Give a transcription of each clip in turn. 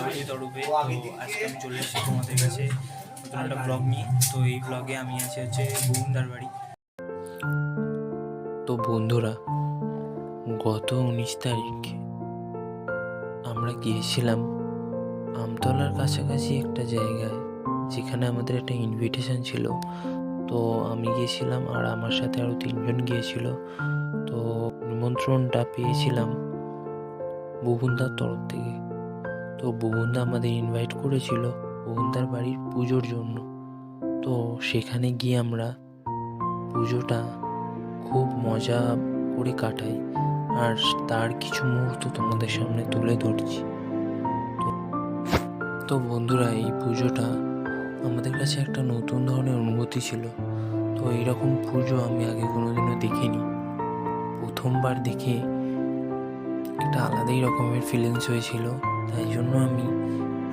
আছি তরুপে। তো আজকে আমি চলে এসেছি তোমাদের কাছে নতুন একটা ব্লগ নিয়ে। তো এই ব্লগে আমি আছি হচ্ছে বুবুনদার বাড়ি। তো বন্ধুরা, গত 19 তারিখ আমরা গিয়েছিলাম আমতলার কাছাকাছি একটা জায়গায়, যেখানে আমাদের একটা ইনভিটেশন ছিল। তো আমি গিয়েছিলাম আর আমার সাথে আরও 3 জন গিয়েছিল। তো নিমন্ত্রণটা পেয়েছিলাম বুবুনদার তরফ থেকে। তো বুবুনদা আমাদের ইনভাইট করেছিল বুবুনদার বাড়ির পুজোর জন্য। তো সেখানে গিয়ে আমরা পুজোটা খুব মজা করে কাটাই, আর তার কিছু মুহূর্ত তোমাদের সামনে তুলে ধরছি। তো বন্ধুরা, এই পুজোটা আমাদের কাছে একটা নতুন ধরনের অনুভূতি ছিল। তো এইরকম পুজো আমি আগে কোনোদিনও দেখিনি। প্রথমবার দেখে একটা আলাদাই রকমের ফিলিংস হয়েছিল। তাই জন্য আমি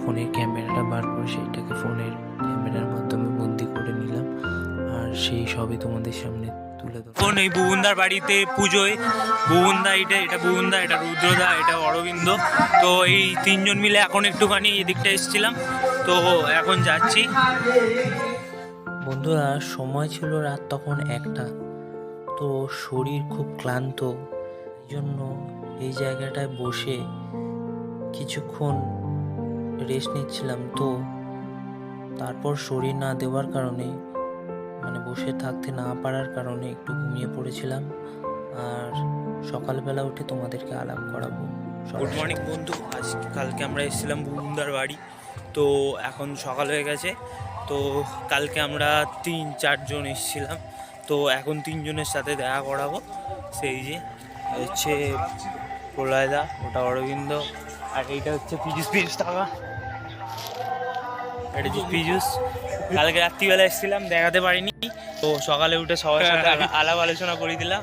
ফোনের ক্যামেরাটা বার করে সেইটাকে ফোনের ক্যামেরার মাধ্যমে বন্দি করে নিলাম, আর সেই সবই তোমাদের সামনে তুলে ধরো। এখন এই বুবুনদার বাড়িতে পুজোয় বুবুনদা, এটা বুবুনদা, এটা রুদ্রদা, এটা অরবিন্দ। তো এই 3 জন মিলে এখন একটুখানি এদিকটা এসেছিলাম। তো এখন যাচ্ছি। বন্ধুরা, সময় ছিল রাত তখন 1টা। তো শরীর খুব ক্লান্ত, এই জন্য এই জায়গাটায় বসে কিছুক্ষণ রেস্ট নিচ্ছিলাম। তো তারপর শরীর না দেওয়ার কারণে, মানে বসে থাকতে না পারার কারণে একটু ঘুমিয়ে পড়েছিলাম। আর সকালবেলা উঠে তোমাদেরকে আলাপ করাবো। গুড মর্নিং বন্ধু। কালকে আমরা এসেছিলাম বুবুনদার বাড়ি। তো এখন সকাল হয়ে গেছে। তো কালকে আমরা 3-4 জন এসেছিলাম। তো এখন 3 জনের সাথে দেখা করাবো। সেই যে হচ্ছে প্রলয়দা, ওটা অরবিন্দ, আর এইটা হচ্ছে পিজুস টাকা, এটা হচ্ছে পিজুস। কালকে রাত্রিবেলা এসেছিলাম, দেখাতে পারিনি। তো সকালে উঠে সবার সাথে আলাপ আলোচনা করে দিলাম।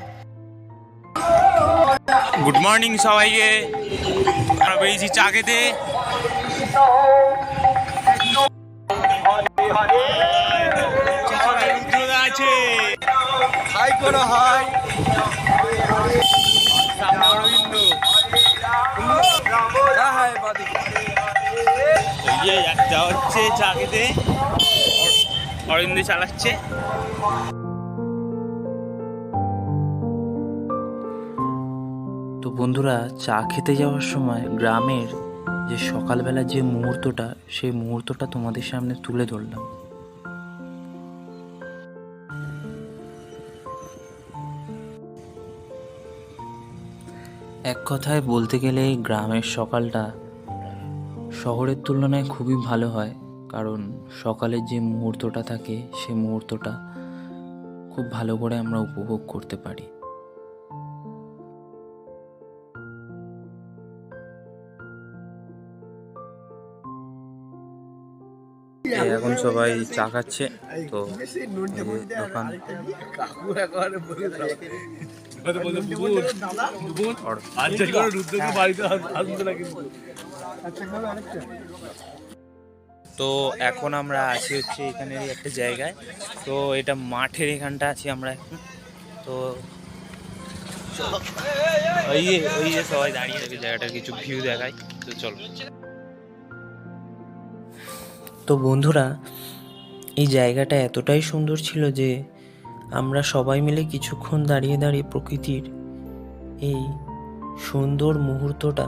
গুড মর্নিং সবাইকে। আমরা বেরিয়েছি চা খেতে। আছে হাই করো, হাই। যাওয়া হচ্ছে চা খেতে, অরবিন্দ চালাচ্ছে। তো বন্ধুরা, চা খেতে যাওয়ার সময় গ্রামের যে সকালবেলা যে মুহূর্তটা, সেই মুহূর্তটা তোমাদের সামনে তুলে ধরলাম। এক কথায় বলতে গেলে গ্রামের সকালটা শহরের তুলনায় খুবই ভালো হয়, কারণ সকালের যে মুহূর্তটা থাকে সেই মুহূর্তটা খুব ভালো করে আমরা উপভোগ করতে পারি। এখন সবাই চা খাচ্ছে। তো দোকান তো এখন আমরা আছি হচ্ছে এখানে একটা জায়গায়। তো এটা মাঠের এখানটা আছি আমরা এখন। তো ওই যে সবাই দাঁড়িয়ে থাকে, জায়গাটার কিছু ভিউ দেখায়। তো চলো। তো বন্ধুরা, এই জায়গাটা এতটাই সুন্দর ছিল যে আমরা সবাই মিলে কিছুক্ষণ দাঁড়িয়ে দাঁড়িয়ে প্রকৃতির এই সুন্দর মুহূর্তটা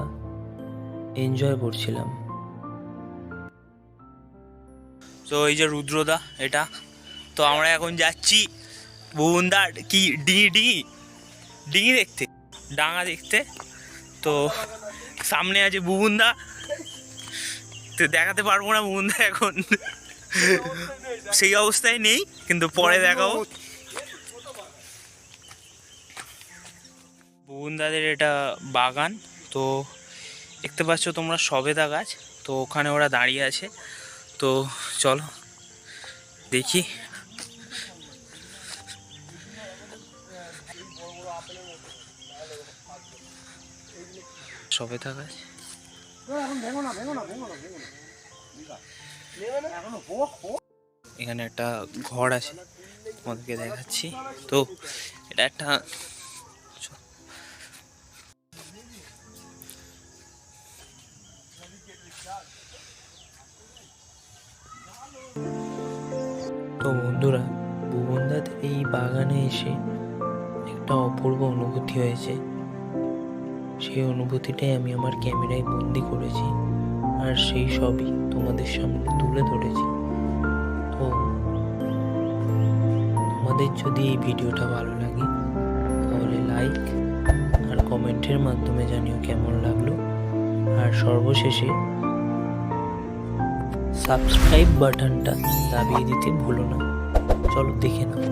এনজয় করছিলাম। তো এই যে রুদ্রদা, এটা। তো আমরা এখন যাচ্ছি বুবুনদার কি ডিঙি দেখতে, ডাঙা দেখতে। তো সামনে আছে বুবুনদা, তো দেখাতে পারবো না বুবুনদা এখন সেই অবস্থায় নেই, কিন্তু পরে দেখাবো। বুবুনদাদের এটা বাগান। তো দেখতে পাচ্ছ তোমরা সবেদা গাছ। তো ওখানে ওরা দাঁড়িয়ে আছে। তো চলো দেখি। সবেদা গাছ। এখানে একটা ঘর আছে, তোমাদেরকে দেখাচ্ছি। তো এটা একটা তো বন্ধুরা, ভুবনদার এই বাগানে এসে একটা অপূর্ব অনুভূতি হয়েছে। সেই অনুভূতিটাই আমি আমার ক্যামেরায় বন্দি করেছি, আর সেই সবই তোমাদের সামনে তুলে ধরেছি। তো তোমাদের যদি এই ভিডিওটা ভালো লাগে তাহলে লাইক আর কমেন্টের মাধ্যমে জানিও কেমন লাগলো, আর সর্বশেষে সাবস্ক্রাইব বাটনটা দাবিয়ে দিতে ভুলো না। চলো দেখে নাও।